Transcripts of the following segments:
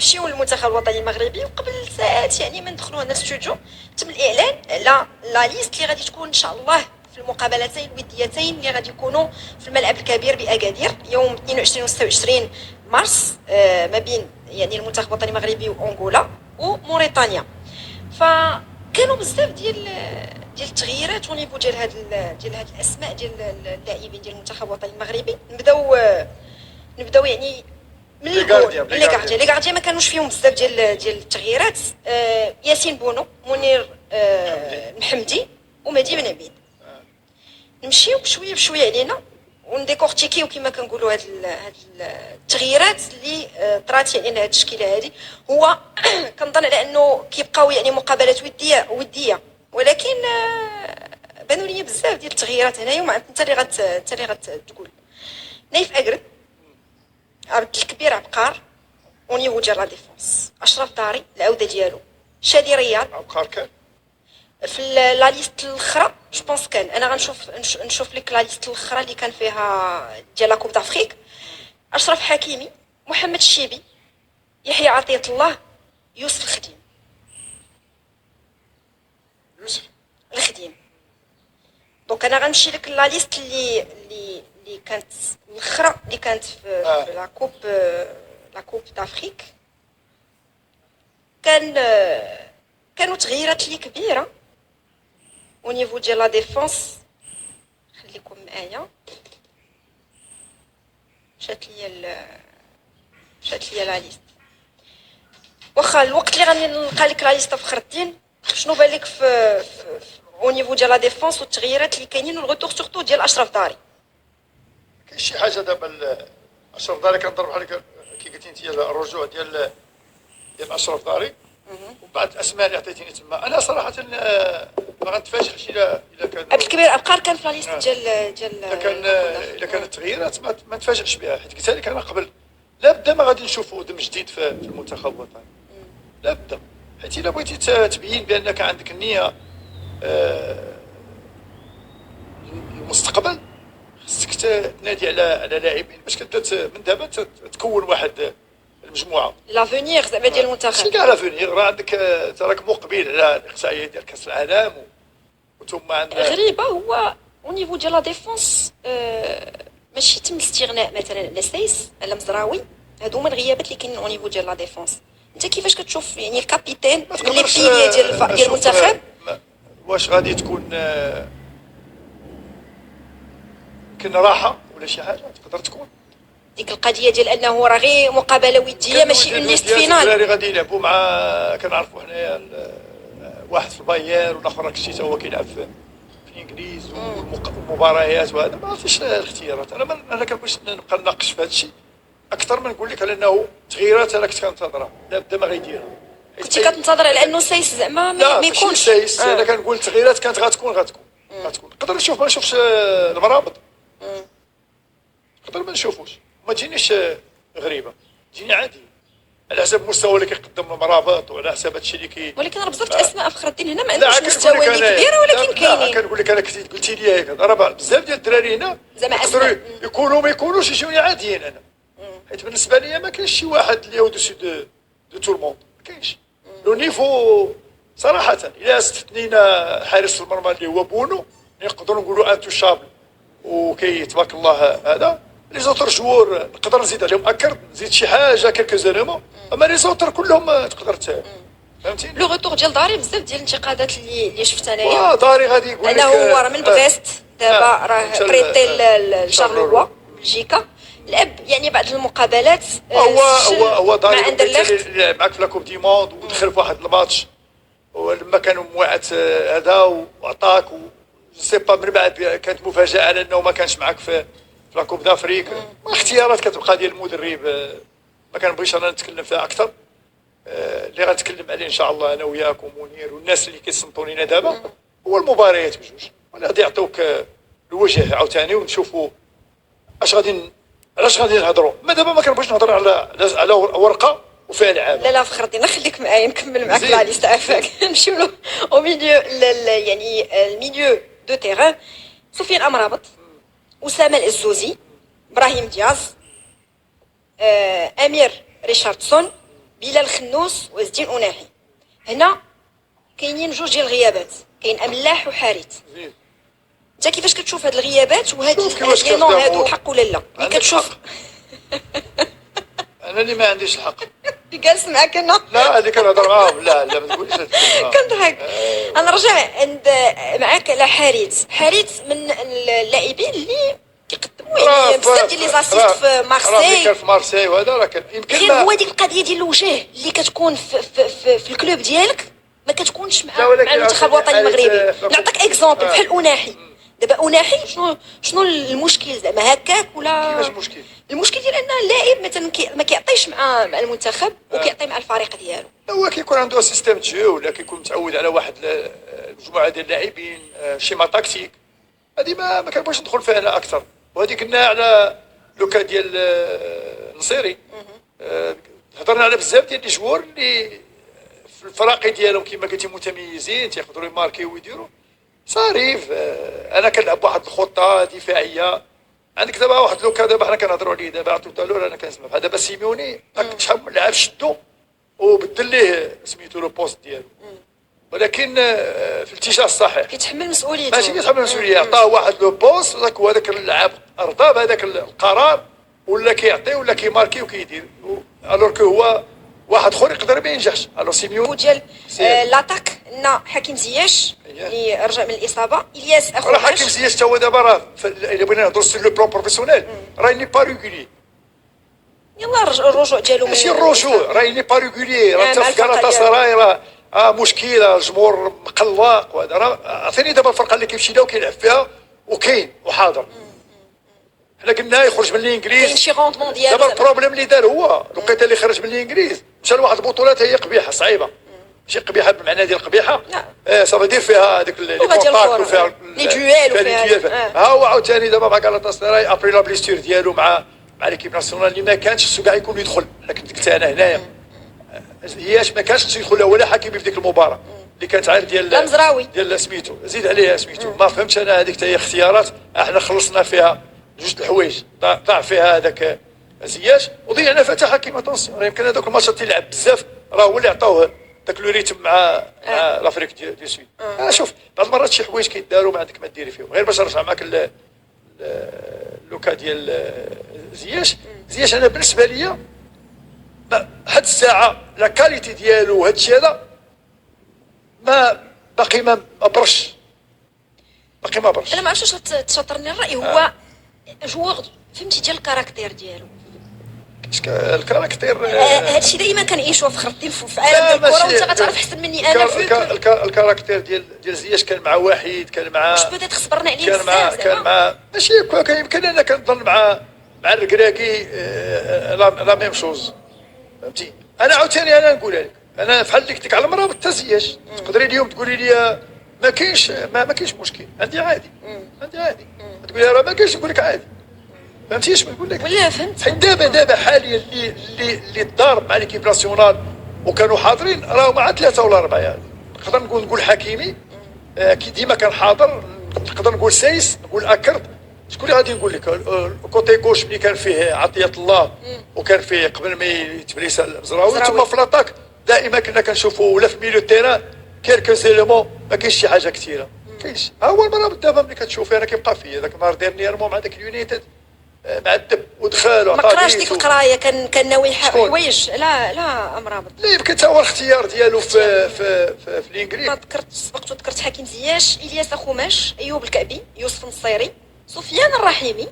نمشيو للمنتخب الوطني المغربي، وقبل ساعات يعني ما ندخلوا هنا الاستوديو تم الاعلان على لا ليست اللي غادي تكون ان شاء الله في المقابلتين الوديتين اللي غادي يكونوا في الملعب الكبير باكادير يوم 22 و 26 مارس ما بين يعني المنتخب الوطني المغربي وانغولا وموريتانيا. فكانوا بزاف ديال التغييرات ونيفو ديال هاد الاسماء ديال اللاعبين ديال المنتخب الوطني المغربي. نبداو يعني من لي غارديان ما كانوش فيهم بزاف ديال التغييرات. ياسين بونو، منير محمدي ومهدي بن عبيد. نمشيو بشويه بشويه علينا ونديكورتيكيو كما كنقولوا هاد التغييرات اللي طرات يعني هاد التشكيله هذه. هو كنظن على انه كيبقاو يعني مقابلات وديه ولكن بانوا لي بزاف ديال التغييرات هنايا. وما انت اللي غتقول. نايف اكرد، عبد الكبير عبقار ونيفو ديال لا ديفونس. اشرف داري العوده ديالو. شادي رياض عبقار كان في لا ليست الاخرى جو بونس كان. انا غنشوف لك لا ليست الاخرى اللي كان فيها ديال لا كوب دافريك. اشرف حكيمي، محمد الشيبي، يحيى عطيه الله، يوسف الخديم. دونك انا غنمشي لك لا ليست اللي كانت الاخرى اللي كانت في لا كوب دافريك. كانوا تغييرات اللي كبيره او نيفو ديال لا ديفونس. خليكم معايا. مشات ليا لا ليست. واخا الوقت اللي غادي نلقى لك لا ليست فخر الدين، شنو بان لك في او نيفو ديال لا ديفونس والتغييرات اللي كاينين والغوتور سورتو ديال اشرف داري؟ كاين شي حاجه دابا اشرف داري كنضرب بحال كي قلتي انت الرجوع ديال اشرف داري وبعض الاسماء اللي عطيتيني تما. انا صراحه ما غنتفاجئش الا كان عبد الكبير عبقار كان في لا ليست ديال الا كانت تغييرات ما نتفاجئش بها، حيت قلت لك انا قبل لا بدا ما غادي نشوفوا دم جديد في المنتخب الوطني. لا بدا، حيت الا بغيتي تبين بانك عندك النيه المستقبل خصك تنادي على لاعبين باش كتبدا من دابا تكون واحد المجموعه لافونيغ زعما ديال المنتخب. ماشي كاع لافونيغ، راه عندك راك مقبل على الاقصائيه ديال كاس العالم وثم عندنا غريبه. هو او نيفو ديال لا ديفونس ماشي تم الاستغناء مثلا على سايس على مزراوي. هادو هما الغيابات اللي كاينين او نيفو ديال لا ديفونس. انت كيفاش كتشوف يعني الكابيتان لي بيلي ديال المنتخب؟ واش غادي تكون كنا راحه ولا شي حاجه تقدر تكون ديك القضيه ديال انه راه غير مقابله وديه ماشي اون ليست فينال. الدراري غادي يلعبوا مع كنعرفوا حنايا واحد في الباير والاخر راك شتي حتى هو كيلعب في الانجليز والمباريات وهذا. ما عرفتش الاختيارات. انا كنبغيش نبقى نناقش في هذا الشيء اكثر من نقول لك على انه تغييرات انا كنت كنتظرها لا بدا ما غيديرها. كنتي كتنتظر على انه سايس زعما ما يكونش سايس. انا كنقول التغييرات كانت غتكون نقدر نشوف ما نشوفش المرابط، نقدر ما نشوفوش. ما تجينيش غريبه، تجيني عادي على حسب المستوى اللي كيقدم المرابط وعلى حساب هادشي اللي ولكن راه بزاف اسماء فخر الدين هنا ما عندهمش مستوى كبير ولكن كاينين. كنقول لك انا قلتي لي هيك راه بزاف ديال الدراري هنا يقدروا يكونوا ما يكونوش يجوني عاديين. انا حيت بالنسبه لي ما كاينش شي واحد اللي هو دوسي دو تو الموند، ما كاينش لو نيفو صراحه. الا استثنينا حارس المرمى اللي هو بونو نقدروا نقولوا انتوشابل وكي تبارك الله. هذا لي زوتر جوور نقدر نزيد عليهم اكرد، نزيد شي حاجه كلكو زالمون، اما لي زوتر كلهم تقدر فهمتيني. لو غوتور ديال داري بزاف ديال الانتقادات اللي شفت انايا. داري غادي يقول لك انه هو راه من بغيست دابا راه بريتي لشارلوا بلجيكا لعب يعني بعض المقابلات. هو داري لعب معك في لاكوب دي موند ودخل في واحد الماتش ولما كانوا مواعد هذا وعطاك سي با. من بعد كانت مفاجاه على انه ما كانش معك في لاكوب دافريك. اختيارات كتبقى ديال المدرب. ما كنبغيش انا نتكلم فيها اكثر. اللي غنتكلم عليه ان شاء الله انا وياك ومنير والناس اللي كيصنتوا لينا دابا هو المباريات بجوج، ولا غادي يعطيوك الوجه عاوتاني ونشوفوا علاش غادي نهضروا. ما دابا ما كنبغيش نهضر على ورقه وفيها العاب. لا فخر الدين خليك معايا نكمل معاك لا ليست عافاك. نمشيو له او ميليو يعني الميليو دو تيران. سفيان امرابط، اسامه العزوزي، ابراهيم دياز، امير ريشاردسون، بلال خنوس وعز الدين أناحي. هنا كاينين جوج ديال الغيابات، كاين أملاح وحارث. انت كيفاش كتشوف هاد الغيابات وهاد لي نون هادو حق ولا لا؟ اللي كتشوف انا اللي ما عنديش الحق جالس معاك انا. لا اللي كنهضر معاهم لا ما تقوليش كنضحك. انا رجع عند معاك على حارث من اللاعبين اللي كيقدموا يعني بزاف ديال لي زاسيست في مارسيل. كان في مارسيل وهذا راه كان يمكن غير هو ديك القضيه ديال الوجه اللي كتكون في الكلوب ديالك ما كتكونش مع المنتخب الوطني المغربي. نعطيك اكزومبل بحال أناحي. دابا أناحي شنو المشكل زعما هكاك ولا كيفاش المشكل؟ المشكل ديال ان اللاعب مثلا ما كيعطيش مع المنتخب وكيعطي مع الفريق ديالو. هو كيكون عنده سيستم جو ولا كيكون متعود على واحد المجموعه ديال اللاعبين شيما تاكتيك. هذه ما كنبغيش ندخل فيها انا اكثر. وهذه قلنا على لوكا ديال النصيري. هضرنا على بزاف ديال لي جوار اللي في الفراقي ديالهم كما قلتي متميزين تيقدروا يماركيو ويديروا صاريف. انا كنلعب واحد الخطه دفاعيه. عندك دابا واحد لوكا دابا حنا كنهضروا عليه دابا عطيو تالور انا كنسمع بحال دابا سيميوني شحال من لاعب شدو وبدل ليه سميتو لو بوست ديالو ولكن في الاتجاه الصحيح كيتحمل مسؤوليته. ماشي كيتحمل المسؤوليه عطاه واحد لو بوست وهذاك اللاعب رضى بهذاك القرار ولا كيعطي ولا كيماركي وكيدير الوغ كو هو واحد اخر يقدر ما ينجحش. الو سيميوني ديال لاطاك لنا حكيم زياش اللي رجع من الاصابه. الياس اخو راه حكيم زياش تا هو دابا راه الا بغينا نهضروا سير لو بلون بروفيسيونيل راه ني با ريغولي. يلا الرجوع ديالو ماشي الرجوع راه ني با ريغولي راه حتى في كالاتا سراي راه مشكله الجمهور مقلق وهذا راه عطيني دابا الفرقه اللي كيمشي لها وكيلعب فيها وكاين وحاضر. حنا قلنا يخرج من الانجليز كاين شي روندمون ديالو. دابا البروبليم اللي دار هو الوقيته اللي خرج من الانجليز مشى لواحد البطولات هي قبيحه صعيبه ماشي قبيحه بالمعنى ديال قبيحه صافي دير فيها هذيك لي كونتاكت وفيها لي دويل ها هو عاوتاني دابا مع كالاتا سراي ابري لا بليستور ديالو مع ليكيب ناسيونال اللي ما كانش خصو كاع يكون يدخل. لكن قلت انا هنايا هياش ما كانش خصو يدخل ولا حكيمي في ديك المباراه اللي كانت عارف ديال سميتو زيد عليها سميتو ما فهمتش انا هذيك حتى هي اختيارات احنا خلصنا فيها جوج الحوايج ضاع فيها هذاك زياش وضيعنا فيها حكيم. اتونسيون يمكن هذوك الماتشات تيلعب بزاف راه هو اللي عطاوه داك لو ريتم مع لافريك ديال سويد. شوف بعض المرات شي حوايج كيداروا ما عندك ما ديري فيهم. غير باش نرجع معاك لوكا ديال زياش انا بالنسبه ليا حد الساعه لا كاليتي ديالو وهذا الشيء هذا ما باقي ما برش انا ما عرفتش تشاطرني الراي. هو جوغ فهمتي ديال الكاركتير ديالو الكاركتير هادشي دائما كنعيشوه في خرطي في عالم ديال الكره وانت غتعرف احسن مني انا الكاركتير ديال زياش كان مع واحد كان مع واش بدات خبرنا عليه بزاف كان مع ماشي كان يمكن انا كنظن مع الركراكي لا ميم شوز فهمتي. انا عاوتاني انا نقولها لك انا بحال ديك على المراه حتى زياش تقدري اليوم تقولي لي ما كاينش مشكل عندي عادي تقولي راه ما كاينش نقول لك عادي فهمتي اش نقول لك ولا فهمت. حيت دابا حاليا اللي تضارب مع ليكيب ناسيونال وكانوا حاضرين راهو مع 3 ولا 4 يعني نقدر نقول حكيمي كي ديما كان حاضر نقدر نقول سايس نقول اكرد. شكون اللي غادي نقول لك الكوتي كوش اللي كان فيه عطيه الله وكان فيه قبل ما يتبريس الزراوي ثم في لاطاك دائما كنا كنشوفوا ولا في ميليو تيران كيلكو زيليمون ما كاينش شي حاجه كثيره كاينش. ها هو المره دابا ملي كتشوفي انا كيبقى فيا ذاك النهار ديرنييرمون مع ذاك اليونايتد معذب ودخل ما قراش ديك القرايه كان ناوي حوايج لا امرابط لا يمكن حتى هو الاختيار ديالو في الانجليز. ذكرت حكيم زياش الياس اخوماش ايوب الكعبي يوسف النصيري سفيان الرحيمي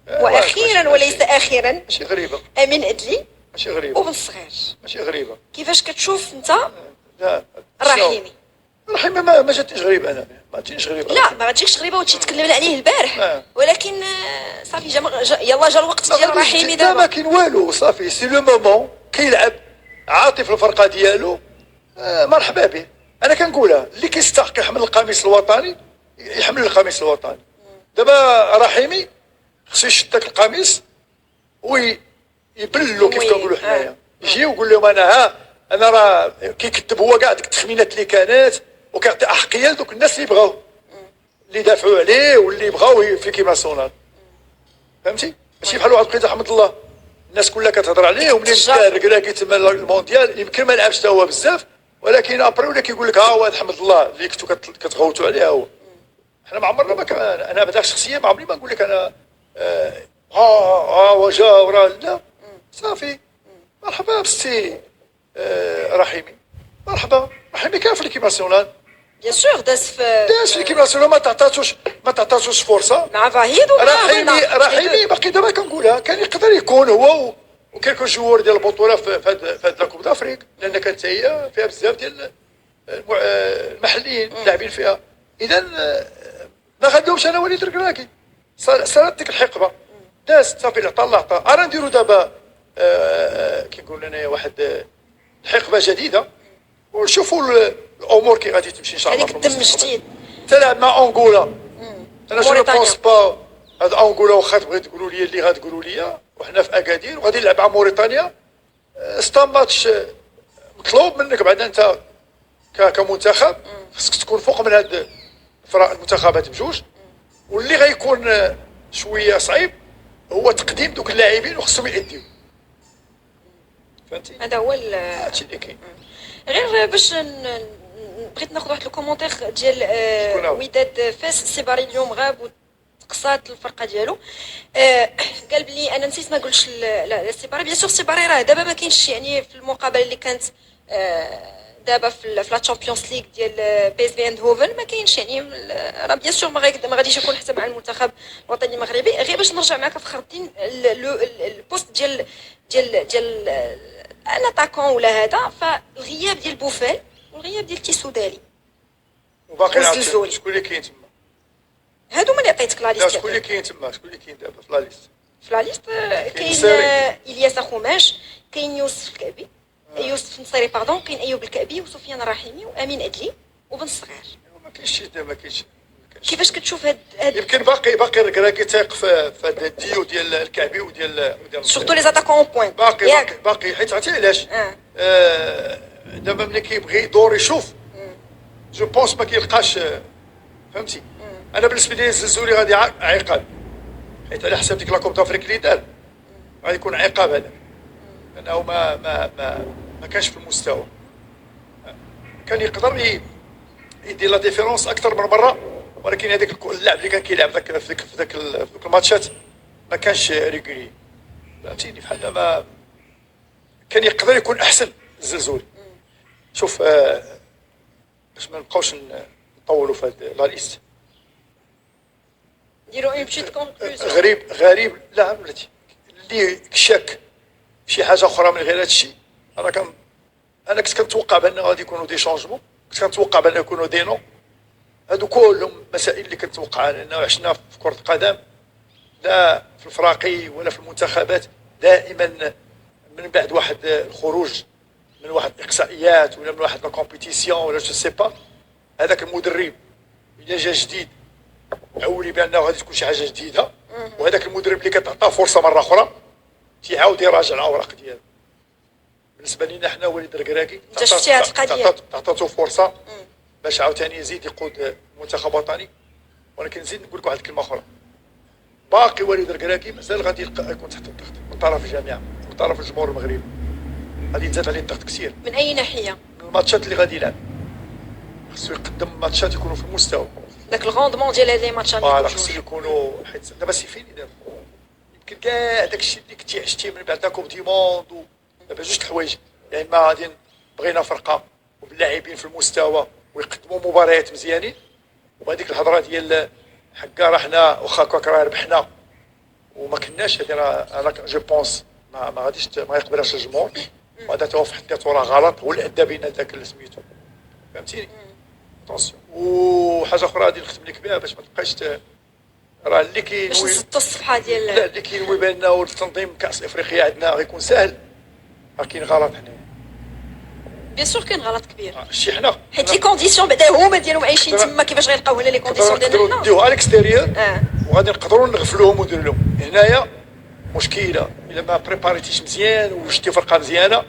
واخيرا وليس اخيرا ماشي غريبه امين ادلي ماشي غريبه وبن الصغير ماشي غريبه. كيفاش كتشوف انت لا الرحيمي ما جاتنيش غريبه انا ما جاتنيش غريبه لا ما غاتجيكش غريبه وتشي تكلمنا عليه البارح ولكن صافي يلا جا الوقت ديال الرحيمي دابا ما كاين والو صافي سي لو مومون كيلعب عاطي في الفرقه ديالو مرحبا به. انا كنقولها اللي كيستحق يحمل القميص الوطني يحمل القميص الوطني. دابا رحيمي خصو يشد داك القميص ويبلو كيف كنقولوا حنايا يجي ويقول لهم انا راه كيكتب هو كاع ديك التخمينات اللي كانت وكيعطي احقيه لذوك الناس اللي بغاو اللي دافعوا عليه واللي بغاو في كيما ناسيونال فهمتي. ماشي بحال واحد بقيت احمد الله الناس كلها كتهضر عليه، ومنين بدا الركراكي تما المونديال يمكن ما لعبش حتى هو بزاف، ولكن ابري ولا كيقول لك ها هو حمد الله اللي كنتو كتغوتوا عليه هو. حنا ما عمرنا ما انا بداك شخصيا ما عمري ما نقول لك انا وجا وراه لا صافي. مرحبا بستي رحيمي، مرحبا رحيمي كان في ليكيب ناسيونال بيان سور داز في ليكيب ناسيونال، ما تعطاتوش فرصه مع فهيد. رحيمي باقي دابا كنقولها كان يقدر يكون هو وكيكون جوار ديال البطوله في هاد لاكوب دافريك، لان كانت هي فيها بزاف ديال المحليين لاعبين فيها. اذا ما غادوش انا وليد الكراكي صارت ديك الحقبه داز صافي اللي عطا الله عطا. انا نديرو دابا كيقول لنا واحد الحقبه جديده ونشوفوا الامور كي غادي تمشي ان شاء الله. هذيك الدم الجديد تلعب مع انغولا. انا جو بونس با هاد انغولا واخا تبغي تقولوا لي اللي غتقولوا لي وحنا في اكادير وغادي نلعب مع موريتانيا. ستا ماتش مطلوب منك بعد انت كمنتخب خصك تكون فوق من هاد المنتخبات بجوج، واللي غيكون شويه صعيب هو تقديم دوك اللاعبين وخصهم يأديو. فهمتي؟ هذا هو هادشي اللي كاين. غير باش بغيت ناخذ واحد الكومونتير ديال وداد فاس. سيباري اليوم غاب وتقصات الفرقه ديالو. قال بلي انا نسيت ما قلتش سيباري. بيان سور سيباري راه دابا ما كاينش يعني في المقابله اللي كانت دابا في لا تشامبيونز ليغ ديال بي اس في اندهوفن ما كاينش يعني راه بيان سور ما غاديش يكون حتى مع المنتخب الوطني المغربي. غير باش نرجع معك فخر الدين البوست ديال الاتاكون ولا هذا، فالغياب ديال بوفال والغياب ديال تيسودالي وباقي شكون اللي كاين تما؟ هادو اللي عطيتك لا ليست. شكون اللي كاين تما؟ شكون اللي كاين دابا في لا ليست؟ في لا ليست كاين الياس خوماش، كاين يوسف الكعبي، يوسف النصيري باردون، كاين ايوب الكعبي وسفيان الرحيمي وامين ادلي وبن الصغير. ما كاينش ما كاينش. كيفاش كتشوف هاد يمكن باقي الركراكي تايق في هاد الديو ديال الكعبي وديال سورتو لي زاتاكون اون بوين. باقي حيت عرفتي علاش؟ دابا ملي كيبغي يدور يشوف جو بونس ما كيلقاش. فهمتي؟ انا بالنسبه لي الزلزولي غادي عقاب، حيت على حسب ديك لاكوب دافريك اللي دار غادي يكون عقاب هذا، لانه ما كانش في المستوى. كان يقدر يدير لا ديفيرونس اكثر من مره، ولكن هذاك اللاعب اللي كان كيلعب في ذاك الماتشات ما كانش ريغولي. فهمتيني؟ بحال ما كان يقدر يكون احسن الزلزولي. شوف باش ما نبقاوش نطولوا في هاد لا ليست. ديروا اون بيتيت كونكلوزيون. غريب لا بلاتي اللي شاك شي حاجه اخرى من غير هذا الشيء. انا كنت كنتوقع بان غادي يكونوا دي شونجمون، كنت كنتوقع بان يكونوا دي نو. هادو كلهم مسائل اللي كنتوقعها، لانه عشنا في كره القدم لا في الفراقي ولا في المنتخبات دائما من بعد واحد الخروج من واحد الاقصائيات ولا من واحد لا كومبيتيسيون ولا جو سي با، هذاك المدرب الا جا جديد عولي بانه غادي تكون شي حاجه جديده، وهذاك المدرب اللي كتعطاه فرصه مره اخرى تيعاود يراجع الاوراق ديالو. بالنسبه لنا حنا وليد الكراكي انت شفتي هذه القضيه عطاتو فرصه باش عاوتاني يزيد يقود المنتخب الوطني. ولكن نزيد نقول لك واحد الكلمه اخرى، باقي وليد الكراكي مازال غادي يكون تحت الضغط من طرف الجامعه، من طرف الجمهور المغربي. غادي يزاد عليه الضغط كثير. من اي ناحيه؟ من الماتشات اللي غادي يلعب خصو يقدم ماتشات يكونوا في المستوى. داك الغوندمون ديال هاد لي ماتشات فوالا خصو يكونوا، حيت دابا سي فيني دابا. يمكن كاع داك الشيء اللي كنتي عشتيه من بعد لا كوب دي موند دابا جوج الحوايج، يا اما غادي بغينا فرقه وباللاعبين في المستوى ويقدموا مباريات مزيانين، وهذيك الهضره ديال حكا راه حنا واخا هكاك راه ربحنا وما كناش، هذه راه جو بونس ما غاديش ما يقبلهاش الجمهور، وهذا تا هو في حد ذاته راه غلط، هو اللي ادى بينا ذاك اللي سميتو. فهمتيني؟ اتونسيون. وحاجه اخرى غادي نختم لك بها باش ما تبقايش راه اللي كاين باش نسدوا الصفحه ديال لا اللي كاين بانه تنظيم كاس افريقيا عندنا غيكون ساهل، راه كاين غلط هنا. بيان سور كاين غلط كبير شي حنا حيت لي كونديسيون بعدا هما ديالهم عايشين تما، كيفاش غيلقاو هنا لي كونديسيون ديالنا نديوها على الاكستيريور وغادي نقدروا نغفلوهم ونديروا لهم. هنايا مشكله الا ما بريباريتيش مزيان وشتي فرقه مزيانه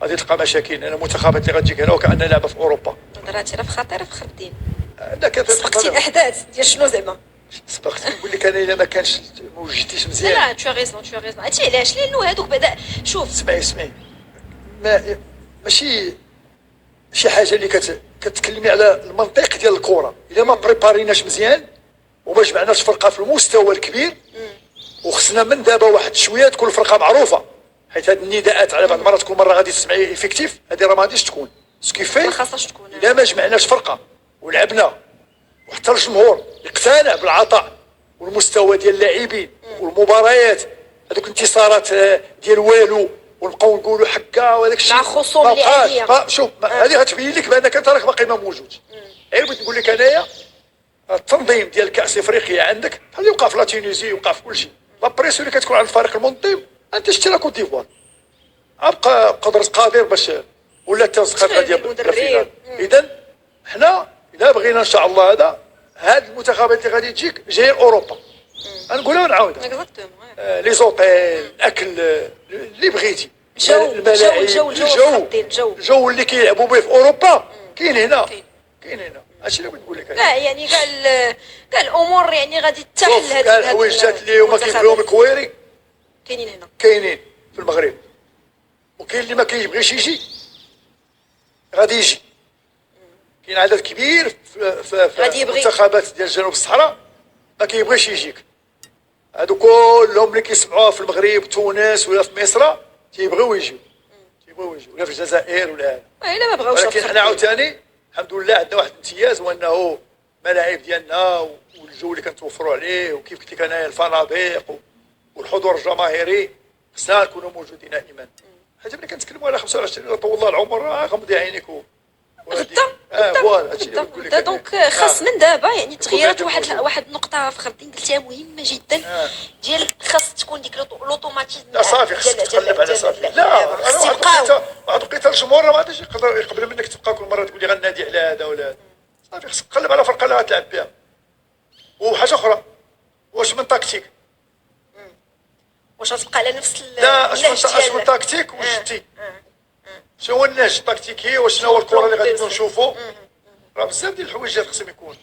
غادي تلقى مشاكل. انا المنتخبات اللي غتجيك هنا وكأنها لعبه في اوروبا. هضراتي راه في خطيره فخر الدين. لا سبقتي الاحداث ديال شنو زعما سبقت نقول لك انا الا ما كانش ما وجدتيش مزيان. لا تو ريزون هادشي علاش لانه هادوك بعدا شوف اسمعي ماشي شي حاجه اللي كتكلمي على المنطق ديال الكره. الا ما بريباريناش مزيان وما جمعناش فرقه في المستوى الكبير وخصنا من دابا واحد شويه تكون الفرقه معروفه، حيت هاد النداءات على بعض المرات كل مره غادي تسمعي افيكتيف، هذه راه ما غاديش تكون سكيفي. ما خاصهاش تكون. الا ما جمعناش فرقه ولعبنا وحتى الجمهور يقتنع بالعطاء والمستوى ديال اللاعبين والمباريات، هذوك انتصارات ديال والو ونبقاو نقولوا حكا وهذاك الشيء مع خصوم اللي عليا. شوف هذه غتبين لك بانك انت راك باقي ما موجودش. غير بغيت نقول لك انايا التنظيم ديال كاس افريقيا عندك بحال اللي وقع في لا تونيزي وقع في كل شيء. لا بريسيون اللي كتكون على الفريق المنظم انت شتي لا كوت ديفوار ابقى قدرت قادر باش ولا التوسخات ديال الفينال. اذا حنا اذا بغينا ان شاء الله هاد المنتخبات اللي غادي تجيك جايه اوروبا، نقولها ونعاودها لي زوطيل الاكل اللي بغيتي، الملاعب، الجو اللي كيلعبوا به في اوروبا كاين هنا. هادشي اللي بغيت نقول لك. لا يعني كاع الامور يعني غادي تحل. هاد كاع الحوايج جات لي وما كيبغيوهم الكويري كاينين هنا، كاينين في المغرب، وكاين اللي ما كيبغيش يجي غادي يجي. كاين عدد كبير في المنتخبات ديال جنوب الصحراء ما كيبغيش يجيك. هادو كلهم اللي كيسمعوها في المغرب تونس ولا في مصر تيبغيو يجيو ولا في الجزائر ولا الا ما بغاوش. ولكن حنا عاوتاني الحمد لله عندنا واحد الامتياز، هو انه الملاعب ديالنا والجو اللي كنتوفروا عليه وكيف قلت لك انايا الفنادق والحضور الجماهيري خصنا نكونوا موجودين دائما. حيت ملي كنتكلموا على 25 طول الله العمر غمضي عينيك فوالا هادشي اللي كنقول لك. دونك خاص من دابا يعني تغيرات. واحد النقطه فخرتين قلتيها مهمه جدا ديال خاص تكون ديك لوطوماتيزم. لا صافي خصك تقلب على صافي. لا واحد الوقيته الجمهور ما غاديش يقدر يقبل منك تبقى كل مره تقول لي غنادي على هذا ولا هذا. صافي خصك تقلب على فرقه اللي غتلعب بها. وحاجه اخرى، واش من تكتيك واش غتبقى على نفس لا اش من تكتيك وجدتي شنو هو النهج التكتيكي وشنو هو الكره اللي غادي نشوفوا. راه بزاف ديال الحوايج خصهم يكون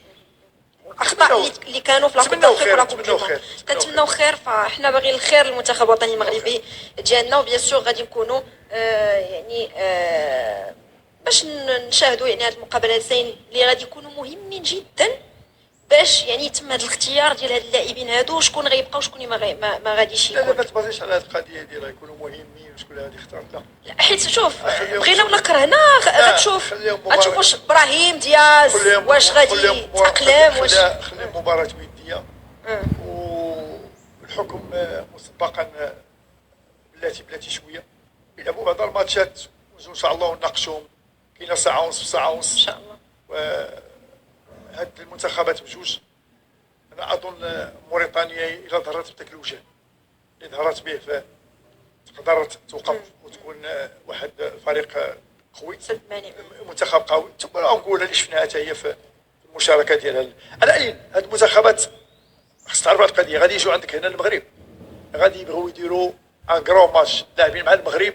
الاخطاء اللي كانوا في كنتمناو خير. فاحنا باغيين الخير للمنتخب الوطني المغربي ديالنا، وبيان سور غادي نكونوا يعني باش نشاهدوا يعني هاد المقابلتين اللي غادي يكونوا مهمين جدا باش يعني يتم هذا الاختيار ديال هاد اللاعبين هادو، شكون غيبقى وشكون ما غاديش يكون. لا ما تبازيش على هاد القضيه ديال يكونوا مهمين وشكون اللي غادي يختار. لا حيت شوف بغينا ولا كرهنا غتشوف واش ابراهيم دياز واش غادي يتاقلم واش خليهم مباراه وديه والحكم مسبقا بلاتي شويه يلعبوا بعض الماتشات ان شاء الله ونناقشوهم. كاينه ساعه ونص ان شاء الله. هاد المنتخبات بجوج انا اظن موريتانيا الا ظهرت بداك الوجه اللي ظهرت به تقدر توقف وتكون واحد فريق قوي، منتخب قوي. ثم نقول اللي شفناها حتى هي في المشاركه ديالها. على اي هاد المنتخبات خص تعرف هاد القضيه غادي يجوا عندك هنا المغرب، غادي يبغيو يديروا ان كرون ماتش لاعبين مع المغرب